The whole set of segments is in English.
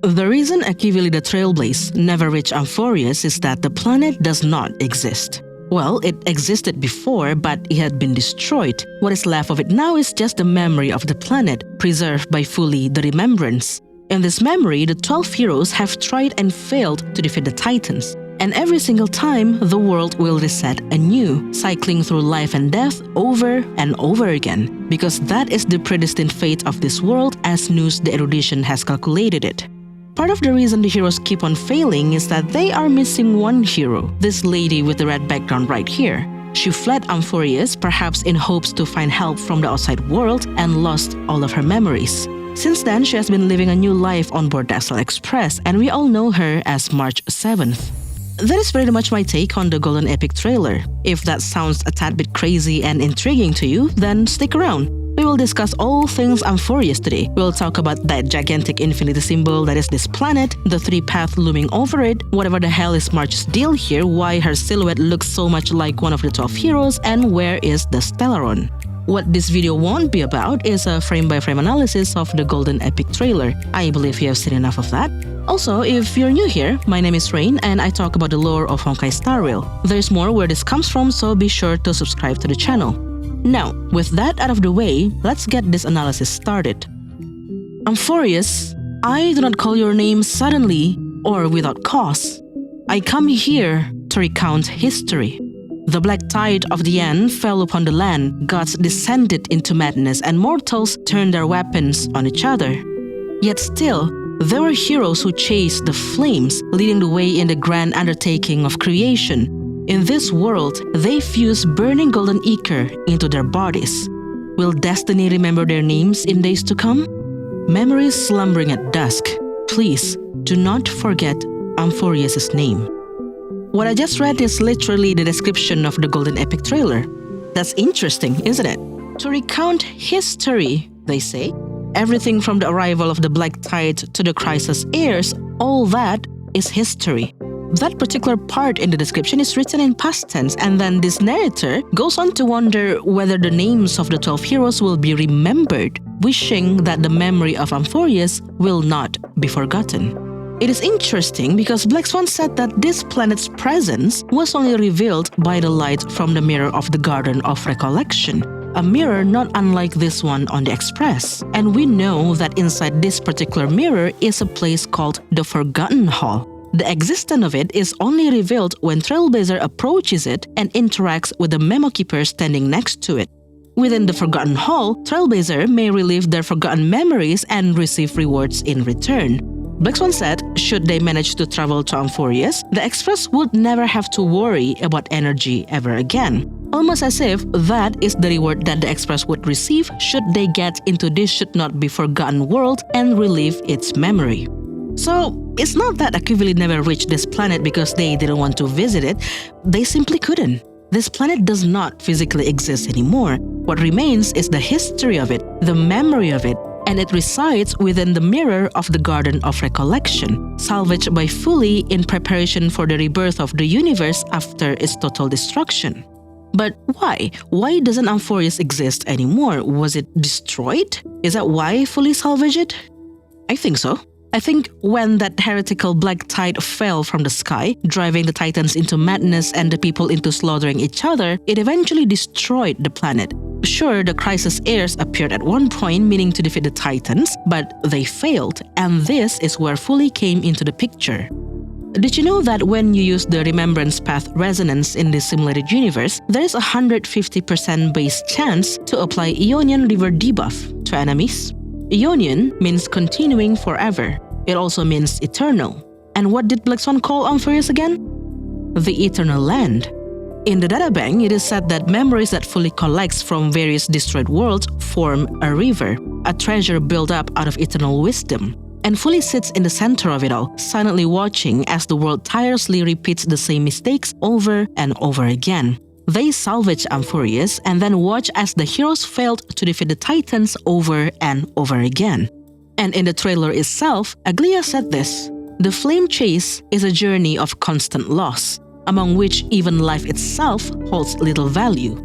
The reason Akivili the Trailblaze never reached Amphorius is that the planet does not exist. Well, it existed before, but it had been destroyed. What is left of it now is just the memory of the planet, preserved by Fuli the Remembrance. In this memory, the 12 heroes have tried and failed to defeat the Titans. And every single time, the world will reset anew, cycling through life and death over and over again. Because that is the predestined fate of this world as Nous the Erudition has calculated it. Part of the reason the heroes keep on failing is that they are missing one hero, this lady with the red background right here. She fled Amphorius, perhaps in hopes to find help from the outside world, and lost all of her memories. Since then, she has been living a new life on board the Astral Express, and we all know her as March 7th. That is pretty much my take on the Golden Epic trailer. If that sounds a tad bit crazy and intriguing to you, then stick around. We will discuss all things Amphorius today. We'll talk about that gigantic infinity symbol that is this planet, the 3-path looming over it, whatever the hell is March's deal here, why her silhouette looks so much like one of the 12 heroes, and where is the Stellaron. What this video won't be about is a frame-by-frame analysis of the Golden Epic trailer. I believe you have seen enough of that. Also, if you're new here, my name is Rain and I talk about the lore of Honkai Star Rail. There's more where this comes from, so be sure to subscribe to the channel. Now, with that out of the way, let's get this analysis started. Amphorius, I do not call your name suddenly or without cause. I come here to recount history. The black tide of the end fell upon the land, gods descended into madness, and mortals turned their weapons on each other. Yet still, there were heroes who chased the flames, leading the way in the grand undertaking of creation. In this world, they fuse burning golden ichor into their bodies. Will destiny remember their names in days to come? Memories slumbering at dusk. Please, do not forget Amphorius' name. What I just read is literally the description of the Golden Epic trailer. That's interesting, isn't it? To recount history, they say. Everything from the arrival of the Black Tide to the Crisis heirs, all that is history. That particular part in the description is written in past tense, and then this narrator goes on to wonder whether the names of the 12 heroes will be remembered, wishing that the memory of Amphorius will not be forgotten. It is interesting because Black Swan said that this planet's presence was only revealed by the light from the mirror of the Garden of Recollection, a mirror not unlike this one on the Express. And we know that inside this particular mirror is a place called the Forgotten Hall. The existence of it is only revealed when Trailblazer approaches it and interacts with the memo keeper standing next to it. Within the Forgotten Hall, Trailblazer may relive their forgotten memories and receive rewards in return. Black Swan said, should they manage to travel to Amphorius, the Express would never have to worry about energy ever again. Almost as if that is the reward that the Express would receive should they get into this should-not-be-forgotten world and relive its memory. So, it's not that Akivili never reached this planet because they didn't want to visit it, they simply couldn't. This planet does not physically exist anymore. What remains is the history of it, the memory of it, and it resides within the mirror of the Garden of Recollection, salvaged by Fuli in preparation for the rebirth of the universe after its total destruction. But why? Why doesn't Amphorius exist anymore? Was it destroyed? Is that why Fuli salvaged it? I think so. I think when that heretical black tide fell from the sky, driving the Titans into madness and the people into slaughtering each other, it eventually destroyed the planet. Sure, the Crisis heirs appeared at one point meaning to defeat the Titans, but they failed, and this is where Fuli came into the picture. Did you know that when you use the Remembrance Path Resonance in this simulated universe, there is a 150% base chance to apply Aeonian River debuff to enemies? Aeonian means continuing forever. It also means eternal. And what did Black Swan call Amphorius again? The Eternal Land. In the databank, it is said that memories that Fuli collects from various destroyed worlds form a river, a treasure built up out of eternal wisdom. And Fuli sits in the center of it all, silently watching as the world tirelessly repeats the same mistakes over and over again. They salvage Amphorius and then watch as the heroes failed to defeat the Titans over and over again. And in the trailer itself, Aglia said this: "The flame chase is a journey of constant loss, among which even life itself holds little value.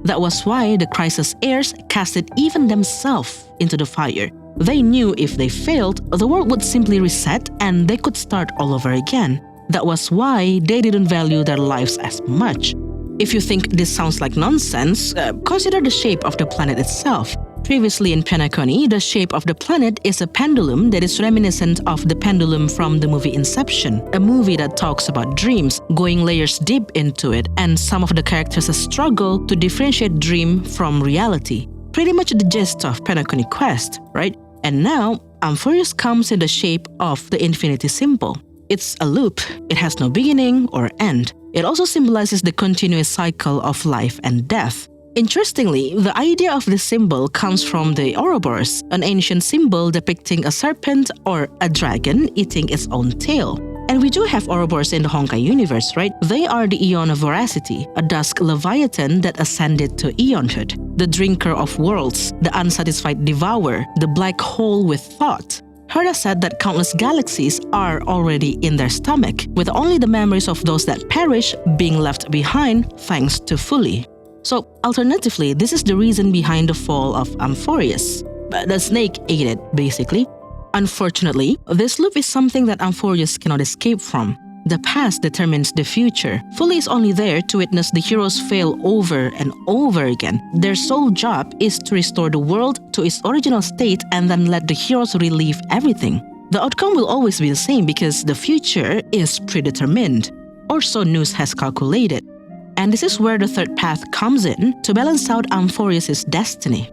That was why the Crisis heirs casted even themselves into the fire, They knew if they failed, the world would simply reset and they could start all over again. That was why they didn't value their lives as much. If you think this sounds like nonsense, consider the shape of the planet itself. Previously in Penacony, the shape of the planet is a pendulum that is reminiscent of the pendulum from the movie Inception, a movie that talks about dreams, going layers deep into it, and some of the characters struggle to differentiate dream from reality. Pretty much the gist of Penacony Quest, right? And now, Amphoreus comes in the shape of the infinity symbol. It's a loop. It has no beginning or end. It also symbolizes the continuous cycle of life and death. Interestingly, the idea of this symbol comes from the Ouroboros, an ancient symbol depicting a serpent or a dragon eating its own tail. And we do have Ouroboros in the Honkai universe, right? They are the Eon of Voracity, a dusk leviathan that ascended to Eonhood, the drinker of worlds, the unsatisfied devourer, the black hole with thought. Herta said that countless galaxies are already in their stomach, with only the memories of those that perish being left behind thanks to Fuli. So, alternatively, this is the reason behind the fall of Amphoreus. The snake ate it, basically. Unfortunately, this loop is something that Amphoreus cannot escape from. The past determines the future. Fuli is only there to witness the heroes fail over and over again. Their sole job is to restore the world to its original state and then let the heroes relive everything. The outcome will always be the same because the future is predetermined, or so Nous has calculated. And this is where the third path comes in to balance out Amphoreus' destiny.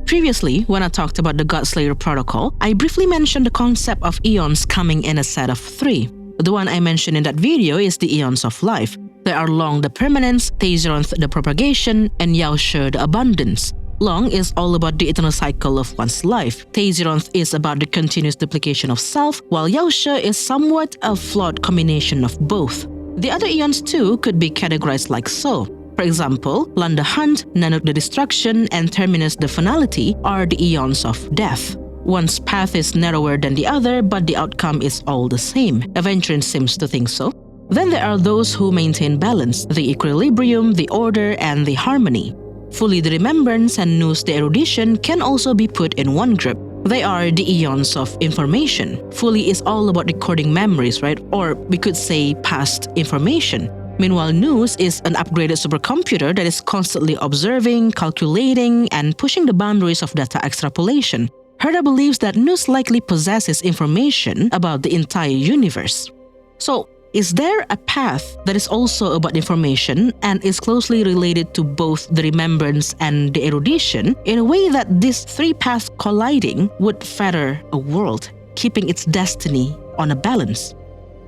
Previously, when I talked about the Godslayer protocol, I briefly mentioned the concept of eons coming in a set of 3. The one I mentioned in that video is the eons of life. There are Long the permanence, Teizeronth the propagation, and Yaoshi the abundance. Long is all about the eternal cycle of one's life. Teizeronth is about the continuous duplication of self, while Yaoshi is somewhat a flawed combination of both. The other eons too could be categorized like so. For example, Lan the Hunt, Nanook the Destruction, and Terminus the Finality are the eons of death. One's path is narrower than the other, but the outcome is all the same. Aventurine seems to think so. Then there are those who maintain balance, the equilibrium, the order, and the harmony. Fuli the Remembrance and Nous the Erudition can also be put in one group. They are the eons of information. Fuli is all about recording memories, right? Or we could say past information. Meanwhile, Nous is an upgraded supercomputer that is constantly observing, calculating, and pushing the boundaries of data extrapolation. Herta believes that Nous likely possesses information about the entire universe. So, is there a path that is also about information and is closely related to both the remembrance and the erudition in a way that these 3 paths colliding would fetter a world, keeping its destiny on a balance?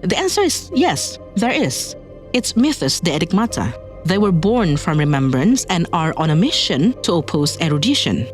The answer is yes, there is. It's Mythos the Enigmata. They were born from remembrance and are on a mission to oppose erudition.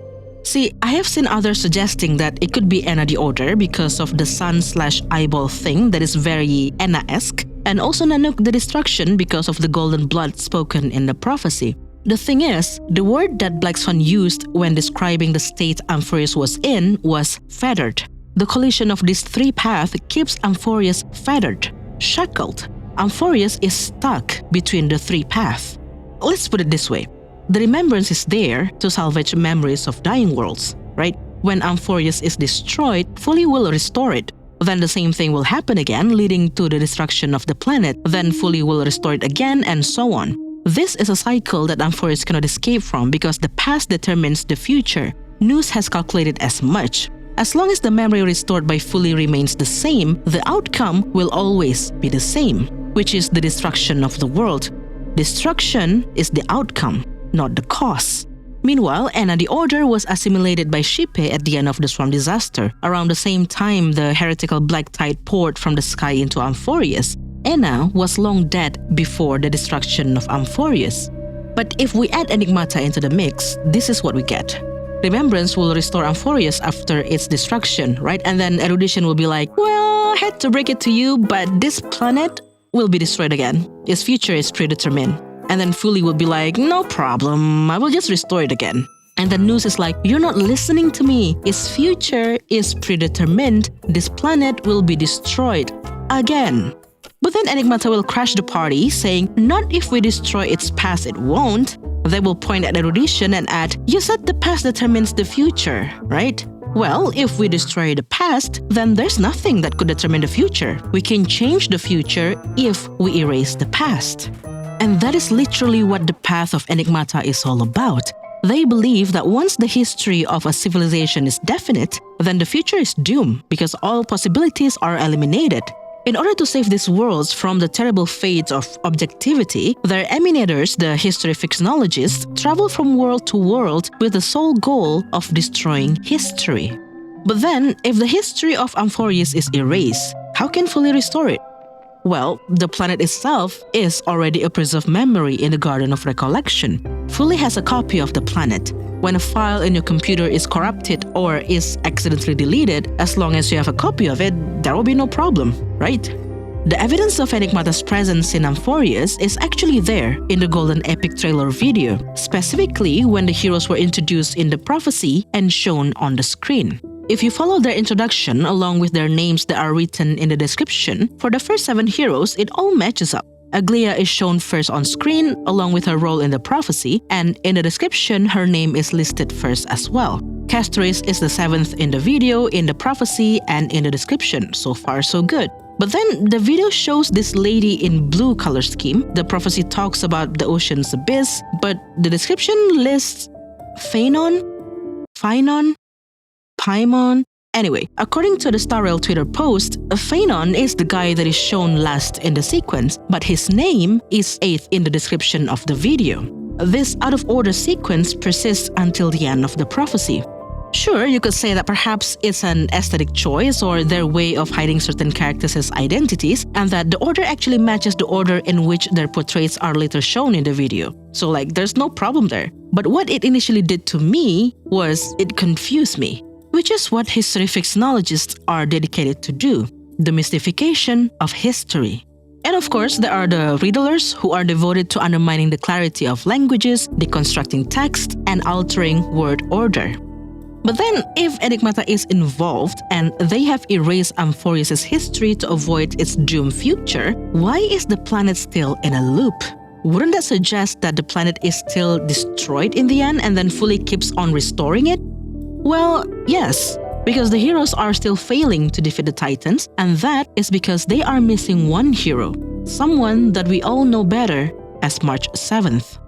See, I have seen others suggesting that it could be Enna the Order because of the sun/eyeball thing that is very Enna-esque, and also Nanook the Destruction because of the golden blood spoken in the prophecy. The thing is, the word that Black Swan used when describing the state Amphoreus was in was fettered. The collision of these 3 paths keeps Amphoreus fettered, shackled. Amphoreus is stuck between the 3 paths. Let's put it this way. The remembrance is there to salvage memories of dying worlds, right? When Amphoreus is destroyed, Fuli will restore it. Then the same thing will happen again, leading to the destruction of the planet. Then Fuli will restore it again, and so on. This is a cycle that Amphoreus cannot escape from because the past determines the future. Nous has calculated as much. As long as the memory restored by Fuli remains the same, the outcome will always be the same, which is the destruction of the world. Destruction is the outcome, not the cause. Meanwhile, Enna the Order was assimilated by Xipe at the end of the Swarm disaster. Around the same time the heretical black tide poured from the sky into Amphoreus, Enna was long dead before the destruction of Amphoreus. But if we add Enigmata into the mix, this is what we get. Remembrance will restore Amphoreus after its destruction, right? And then erudition will be like, well, I had to break it to you, but this planet will be destroyed again. Its future is predetermined. And then Fuli will be like, no problem, I will just restore it again. And then Nous is like, you're not listening to me. Its future is predetermined. This planet will be destroyed again. But then Enigmata will crash the party, saying, not if we destroy its past, it won't. They will point at erudition and add, you said the past determines the future, right? Well, if we destroy the past, then there's nothing that could determine the future. We can change the future if we erase the past. And that is literally what the path of Enigmata is all about. They believe that once the history of a civilization is definite, then the future is doomed because all possibilities are eliminated. In order to save these worlds from the terrible fate of objectivity, their eminators, the history fictionologists, travel from world to world with the sole goal of destroying history. But then, if the history of Amphorius is erased, how can fully restore it? Well, the planet itself is already a preserved memory in the Garden of Recollection. Fully has a copy of the planet. When a file in your computer is corrupted or is accidentally deleted, as long as you have a copy of it, there will be no problem, right? The evidence of Enigmata's presence in Amphorius is actually there in the Golden Epic trailer video, specifically when the heroes were introduced in the prophecy and shown on the screen. If you follow their introduction along with their names that are written in the description, for the first 7 heroes, it all matches up. Aglaia is shown first on screen along with her role in the prophecy, and in the description, her name is listed first as well. Castris is the 7th in the video, in the prophecy, and in the description. So far, so good. But then the video shows this lady in blue color scheme. The prophecy talks about the ocean's abyss, but the description lists Phaenon, Paimon. Anyway, according to the StarRail Twitter post, Phaenon is the guy that is shown last in the sequence, but his name is 8th in the description of the video. This out-of-order sequence persists until the end of the prophecy. Sure, you could say that perhaps it's an aesthetic choice or their way of hiding certain characters' identities, and that the order actually matches the order in which their portraits are later shown in the video. So there's no problem there. But what it initially did to me was it confused me. Which is what history fictionologists are dedicated to do, the mystification of history. And of course, there are the riddlers who are devoted to undermining the clarity of languages, deconstructing text, and altering word order. But then, if Enigmata is involved and they have erased Amphorius' history to avoid its doomed future, why is the planet still in a loop? Wouldn't that suggest that the planet is still destroyed in the end and then fully keeps on restoring it? Well, yes, because the heroes are still failing to defeat the Titans, and that is because they are missing one hero, someone that we all know better as March 7th.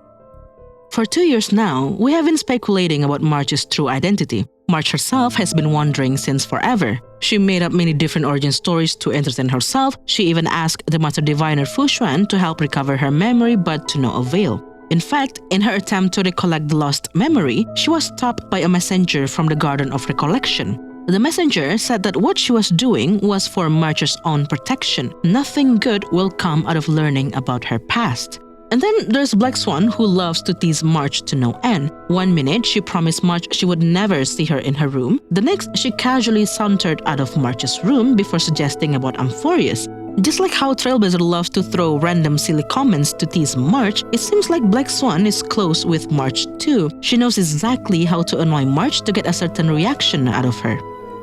For 2 years now, we have been speculating about March's true identity. March herself has been wondering since forever. She made up many different origin stories to entertain herself. She even asked the Master Diviner Fu Xuan to help recover her memory, but to no avail. In fact, in her attempt to recollect the lost memory, she was stopped by a messenger from the Garden of Recollection. The messenger said that what she was doing was for March's own protection. Nothing good will come out of learning about her past. And then there's Black Swan, who loves to tease March to no end. One minute, she promised March she would never see her in her room. The next, she casually sauntered out of March's room before suggesting about Amphorius. Just like how Trailblazer loves to throw random silly comments to tease March, it seems like Black Swan is close with March too. She knows exactly how to annoy March to get a certain reaction out of her.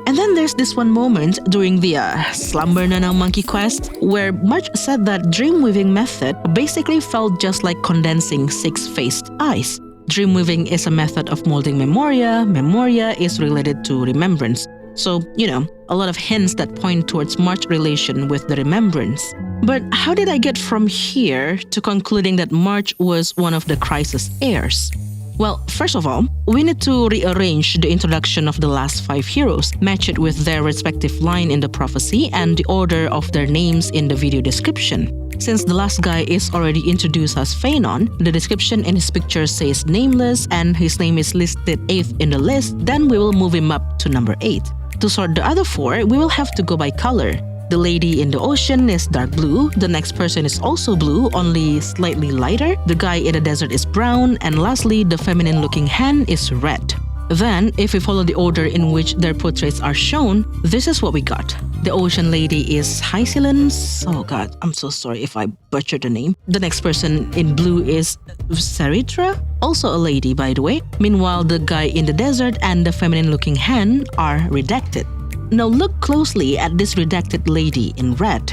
And then there's this one moment during the Slumber Nanang Monkey quest where March said that dream weaving method basically felt just like condensing 6-faced eyes. Dream weaving is a method of molding memoria. Memoria is related to remembrance. So, a lot of hints that point towards March's relation with the remembrance. But how did I get from here to concluding that March was one of the Crisis heirs? Well, first of all, we need to rearrange the introduction of the last 5 heroes, match it with their respective line in the prophecy and the order of their names in the video description. Since the last guy is already introduced as Phaenon, the description in his picture says nameless and his name is listed 8th in the list, then we will move him up to number 8. To sort the other 4, we will have to go by color. The lady in the ocean is dark blue, the next person is also blue, only slightly lighter, the guy in the desert is brown, and lastly, the feminine-looking hen is red. Then, if we follow the order in which their portraits are shown, this is what we got. The ocean lady is Hysilence. Oh god, I'm so sorry if I butchered the name. The next person in blue is Saritra, also a lady by the way. Meanwhile, the guy in the desert and the feminine-looking hen are redacted. Now look closely at this redacted lady in red.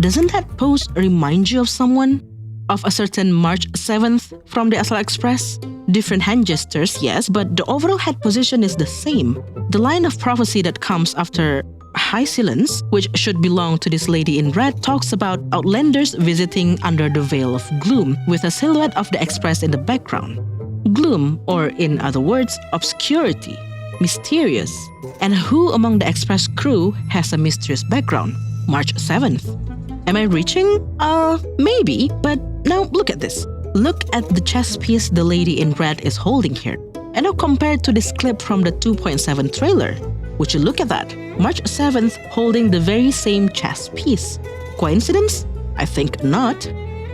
Doesn't that pose remind you of someone? of a certain March 7th from the Astral Express? Different hand gestures, yes, but the overall head position is the same. The line of prophecy that comes after Hysilence, which should belong to this lady in red, talks about outlanders visiting under the veil of gloom, with a silhouette of the Express in the background. Gloom, or in other words, obscurity, mysterious. And who among the Express crew has a mysterious background? March 7th. Am I reaching? Maybe, but now look at this. Look at the chess piece the lady in red is holding here. And now compared to this clip from the 2.7 trailer, would you look at that? March 7th holding the very same chess piece. Coincidence? I think not.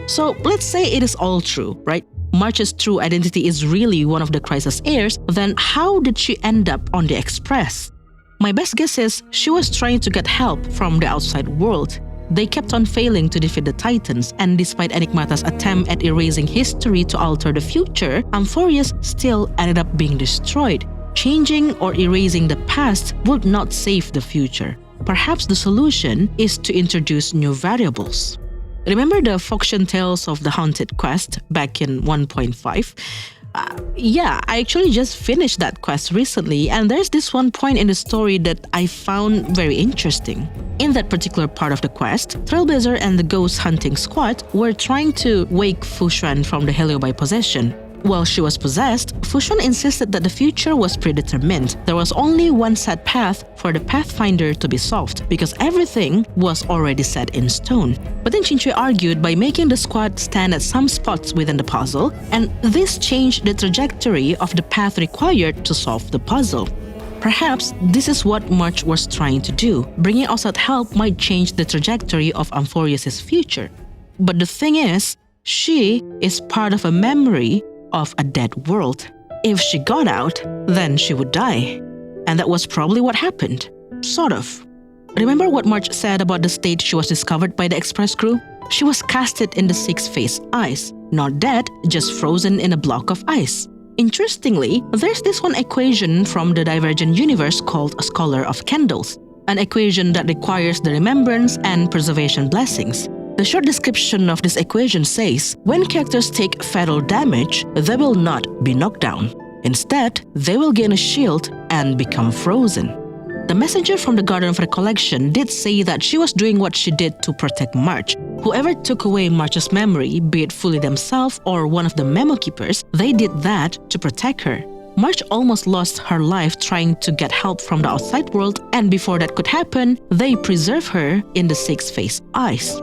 So let's say it is all true, right? March's true identity is really one of the Crisis heirs, then how did she end up on the Express? My best guess is she was trying to get help from the outside world. They kept on failing to defeat the Titans, and despite Enigmata's attempt at erasing history to alter the future, Amphorius still ended up being destroyed. Changing or erasing the past would not save the future. Perhaps the solution is to introduce new variables. Remember the Foxian Tales of the Haunted quest back in 1.5? Yeah, I actually just finished that quest recently, and there's this one point in the story that I found very interesting. In that particular part of the quest, Trailblazer and the ghost hunting squad were trying to wake Fu Xuan from the Heliobi possession. While she was possessed, Fu Xuan insisted that the future was predetermined. There was only one set path for the Pathfinder to be solved, because everything was already set in stone. But then Qin argued by making the squad stand at some spots within the puzzle, and this changed the trajectory of the path required to solve the puzzle. Perhaps this is what March was trying to do. Bringing outside help might change the trajectory of Amphorius' future. But the thing is, she is part of a memory of a dead world. If she got out, then she would die. And that was probably what happened. Sort of. Remember what March said about the state she was discovered by the Express crew? She was casted in the six-phase ice. Not dead, just frozen in a block of ice. Interestingly, there's this one equation from the Divergent universe called Scholar of Candles, an equation that requires the remembrance and preservation blessings. The short description of this equation says, when characters take fatal damage, they will not be knocked down. Instead, they will gain a shield and become frozen. The messenger from the Garden of Recollection did say that she was doing what she did to protect March. Whoever took away March's memory, be it fully themselves or one of the memo keepers, they did that to protect her. March almost lost her life trying to get help from the outside world, and before that could happen, they preserve her in the six-phase ice.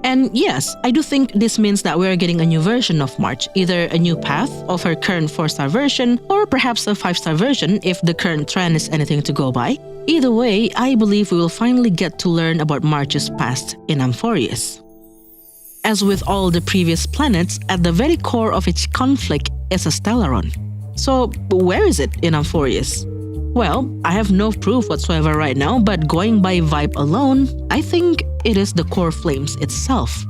And yes, I do think this means that we are getting a new version of March, either a new path of her current 4-star version, or perhaps a 5-star version if the current trend is anything to go by. Either way, I believe we will finally get to learn about March's past in Amphorius. As with all the previous planets, at the very core of each conflict is a Stellaron. So where is it in Amphorius? Well, I have no proof whatsoever right now, but going by vibe alone, I think it is the core flames itself.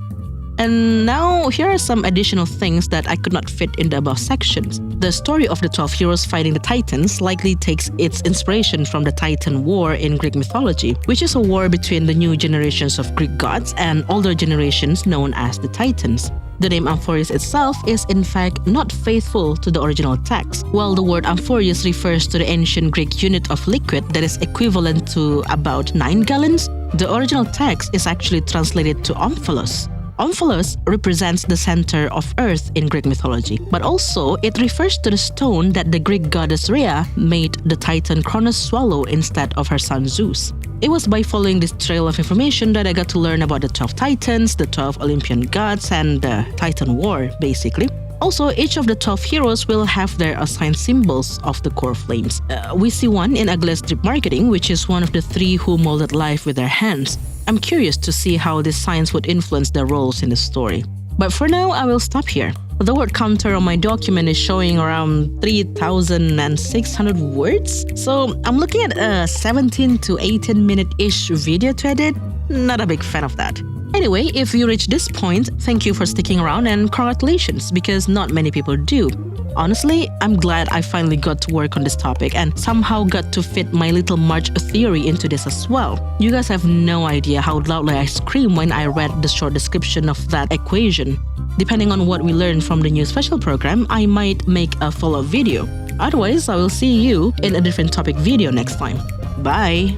And now, here are some additional things that I could not fit in the above sections. The story of the 12 heroes fighting the Titans likely takes its inspiration from the Titan War in Greek mythology, which is a war between the new generations of Greek gods and older generations known as the Titans. The name Amphorius itself is in fact not faithful to the original text. While the word Amphorius refers to the ancient Greek unit of liquid that is equivalent to about 9 gallons, the original text is actually translated to Omphalos. Omphalos represents the center of Earth in Greek mythology, but also it refers to the stone that the Greek goddess Rhea made the Titan Cronus swallow instead of her son Zeus. It was by following this trail of information that I got to learn about the 12 Titans, the 12 Olympian gods, and the Titan War, basically. Also, each of the 12 heroes will have their assigned symbols of the core flames. We see one in Aglaea's Drip Marketing, which is one of the 3 who molded life with their hands. I'm curious to see how these signs would influence their roles in the story. But for now, I will stop here. The word counter on my document is showing around 3,600 words, so I'm looking at a 17 to 18 minute-ish video to edit. Not a big fan of that. Anyway, if you reach this point, thank you for sticking around and congratulations, because not many people do. Honestly, I'm glad I finally got to work on this topic and somehow got to fit my little Marge theory into this as well. You guys have no idea how loudly I screamed when I read the short description of that equation. Depending on what we learn from the new special program, I might make a follow-up video. Otherwise, I will see you in a different topic video next time. Bye!